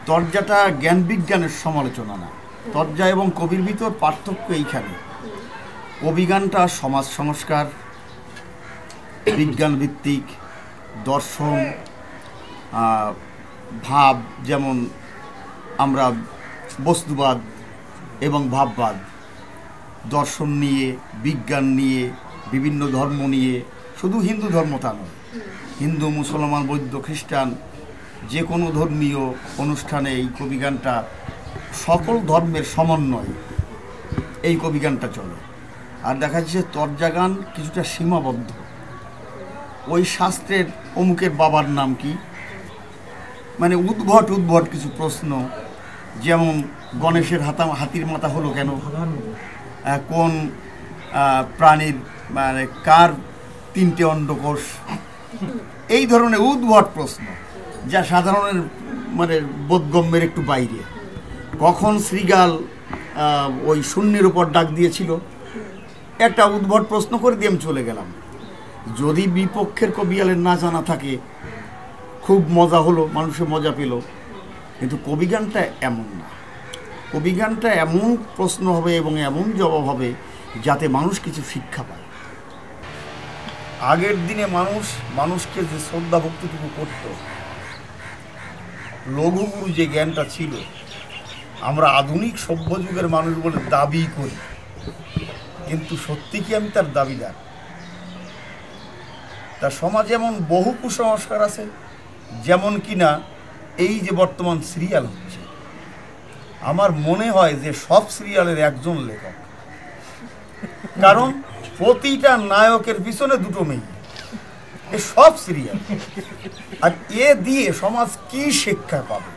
তরজাটা জ্ঞান বিজ্ঞানের সমালোচনা না, তরজা এবং কবির ভিতর পার্থক্য এইখানে। কবিগানটা সমাজ সংস্কার, বিজ্ঞান ভিত্তিক, দর্শন, ভাব, যেমন আমরা বস্তুবাদ এবং ভাববাদ, দর্শন নিয়ে, বিজ্ঞান নিয়ে, বিভিন্ন ধর্ম নিয়ে, শুধু হিন্দু ধর্ম তা নয়, হিন্দু, মুসলমান, বৌদ্ধ, খ্রিস্টান, যে কোনো ধর্মীয় অনুষ্ঠানে এই কবিগানটা সকল ধর্মের সমন্বয়ে এই কবিগানটা চলে। আর দেখা যাচ্ছে তরজা গান কিছুটা সীমাবদ্ধ, ওই শাস্ত্রের অমুকের বাবার নাম কি, মানে উদ্ভট কিছু প্রশ্ন, যেমন গণেশের হাতির মাথা হলো কেন, কোন প্রাণীর মানে কার 3টে অন্ডকোষ, এই ধরনের উদ্ভট প্রশ্ন যা সাধারণের মানে বোধগম্যের একটু বাইরে। কখন শ্রীগাল ওই শূন্যের উপর ডাক দিয়েছিল, একটা উদ্ভট প্রশ্ন করে দিয়ে আমি চলে গেলাম। যদি বিপক্ষের কবিয়ালের না জানা থাকে, খুব মজা হলো, মানুষের মজা পেল। কিন্তু কবিগানটা এমন না, কবিগানটা এমন প্রশ্ন হবে এবং এমন জবাব হবে যাতে মানুষ কিছু শিক্ষা পায়। আগের দিনে মানুষকে যে শ্রদ্ধা ভক্তিটুকু করত, লঘুগুরু যে জ্ঞানটা ছিল, আমরা আধুনিক সভ্য যুগের মানুষ বলে দাবি করি, কিন্তু সত্যি কি আমি তার দাবিদার? তার সমাজে এমন বহু কুসংস্কার আছে, যেমন কিনা এই যে বর্তমান সিরিয়াল হচ্ছে, আমার মনে হয় যে সব সিরিয়ালের একজন লেখক, কারণ প্রতিটা নায়কের পিছনে 2টো মেয়ে, এ সব সিরিয়াল। আর এ দিয়ে সমাজ কি শিক্ষা পাবে,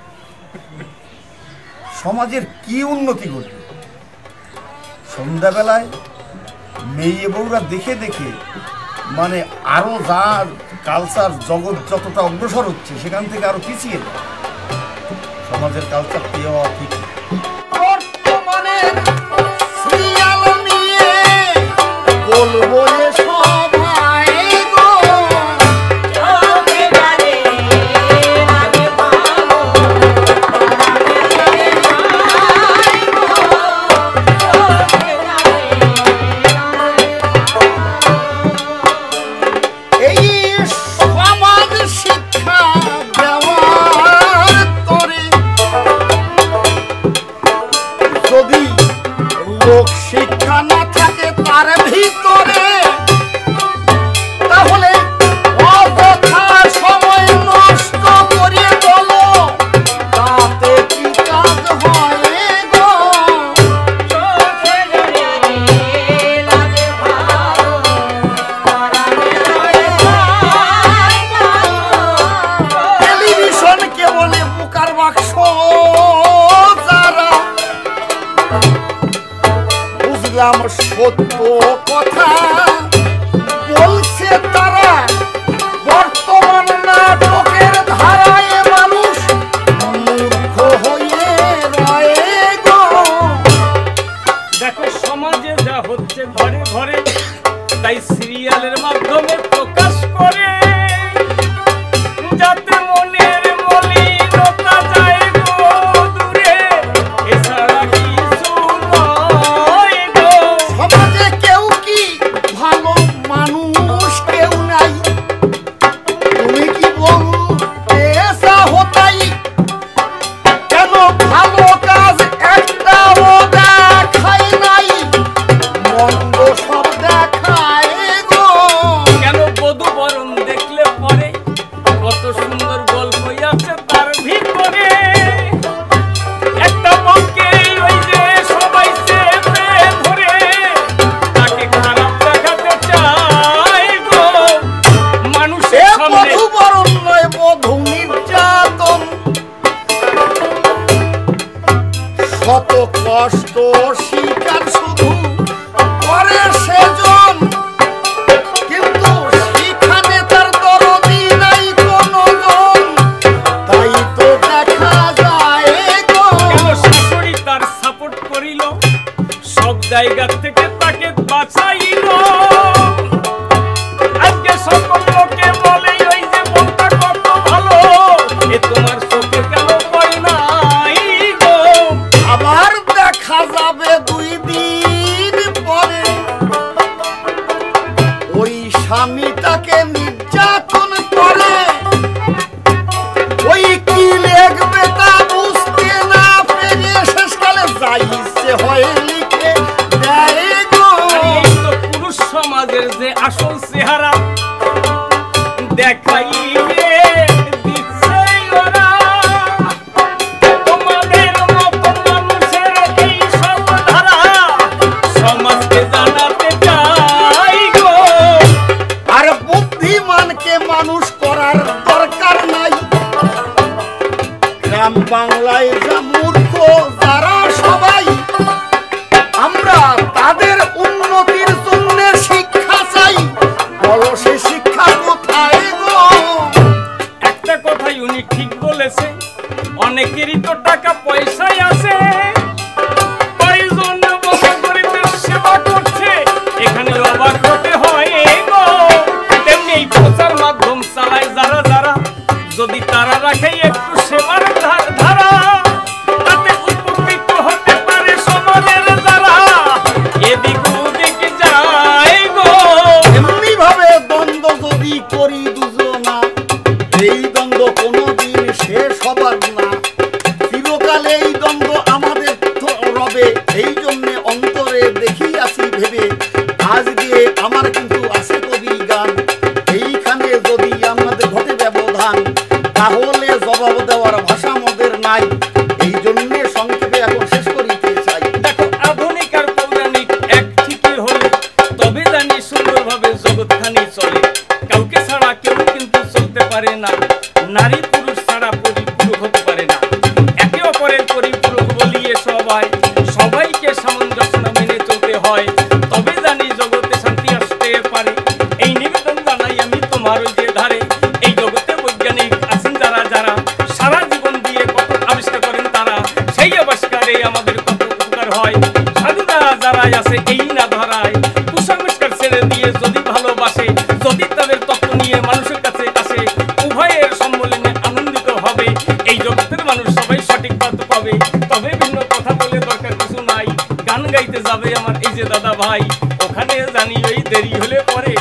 সমাজের কি উন্নতি ঘটবে? সন্ধ্যাবেলায় মেয়ে বউরা দেখে দেখে মানে আরো যা কালচার জগৎ যতটা অগ্রসর হচ্ছে, সেখান থেকে আরো পিছিয়ে যায়। সমাজের কালচার পেয়ে হওয়া ঠিক। বর্তমানে সিরিয়াল নিয়ে বলবো সবাই গো, শিক্ষা না থাকে তার ভিতরে, তাহলে অযথা সময় নষ্ট করে বলো তাতে কি কাজ হয় গো? টেলিভিশনকে বলে বোকার বাক্স, সত্য কথা বলছে তারা। বর্তমান নাটকের ধারায় মানুষ মূর্খ হয়ে রয়ে গো। দেখো সমাজে যা হচ্ছে ঘরে ঘরে, তাই সিরিয়ালের মাধ্যমে প্রকাশ করে, যাতে মনের মলিনতা যায় গো দূরে, এছাড়া কিছু নয় গো। সমাজে কেউ কি ভালো মানুষ কেউ নাই, তুমি কি বলতে হতাই? কেন ভালো কাজ একটাও দেখায় নাই, মন্দ সব দেখায় গো। কেন বধূ বরণ দেখলে পরে কত সুন্দর গল্প আছে তার ভিতরে, একটা বউকে ওই যে সবাই চেপে ধরে তাকে খারাপ দেখাতে চায় গো মানুষের সামনে। বধূ বরণ নয়, বধূ নির্যাতন, শত কষ্ট শিকার শুধু করে সেজন, কিন্তু সেখানে তার দরদি নাই কোনো জন, তাই তো দেখা যায় গো। কেন শাশুড়ি তার সাপোর্ট করিল, সব জায়গা থেকে তাকে বাঁচাইল, আজকে সকল লোকে বলে ওই যে মনটা কত ভালো, এ তোমার চোখে কেন পড়ে না গ্রাম বাংলায় যা মূর্খ যারা সবাই, আমরা তাদের উন্নতির জন্য শিক্ষা চাই। বলো সে শিক্ষা কোথায় গো? একটা কথাই উনি ঠিক বলেছে, অনেকেরই তো টাকা পয়সাই আছে, কয়জন বাবা গরিবের সেবা করছে, এখানে অবাক হতে হয় গো। তেমনি এই প্রচার মাধ্যম চালায় যারা যারা, যদি তারা রাখে একটু সেবার ধারা, তাতে উপকৃত হতে পারে সমাজের যারা এদিক ওদিক যায় গো। এমনি ভাবে দ্বন্দ্ব যদি করি দুজনা, এই দ্বন্দ্ব কোনোদিন শেষ হবার না। চিরকালে এই দ্বন্দ্ব আমাদের রবে, এই জন্য অন্তরে দেখি আসি ভেবে। আজকে আমার কিন্তু আছে কবি গান, এইখানে যদি আমাদের ঘটে ব্যবধান, তাহলে জবাব দেওয়ার ভাষা আমাদের নাই। এই জন্যে সংক্ষেপে এখন শেষ করিতে চাই। দেখো আধুনিক আর পৌরাণিক এক ঠিকই হলে তবে জানি সুন্দরভাবে জগৎখানি চলে। কাউকে ছাড়া কেউ কিন্তু চলতে পারে না, নারী পুরুষ ছাড়া পরিপূরক হতে পারে না। একে অপরের পরিপূরক বলিয়ে সবাইকে সামঞ্জস্য মেনে চলতে হয়, তবে জানি জগতে শান্তি আসতে পারে। এই নিবেদন জানাই আমি তোমার ওই যে ধারে। এই জগতে বৈজ্ঞানিক আছেন যারা যারা, সারা জীবন দিয়ে কত আবিষ্কার করেন তারা, সেই আবিষ্কারে আমাদের কত উপকার হয়। সাধুরা যারা আছে এই না ধরায়, কুসংস্কার ছেড়ে দিয়ে যদি ভালোবাসে, যদি তাদের তত্ত্ব নিয়ে মানুষের কাছে আসে, উভয়ের সম্মেলনে আনন্দিত হবে। এই জগতের মানুষ সবাই সঠিক পথ পাবে। তবে ভিন্ন কথা বলে দরকার কিছু নাই, গান গাইতে যাবে আমার এই যে দাদা ভাই, ওখানে জানি ওই দেরি হলে পরে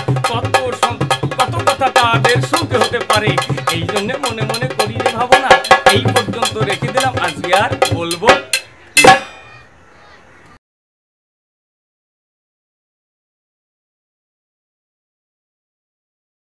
কত কথা তাদের শুনতে হতে পারে। এই জন্য মনে মনে করি ভাবনা, এই পর্যন্ত রেখে দিলাম আজকে আর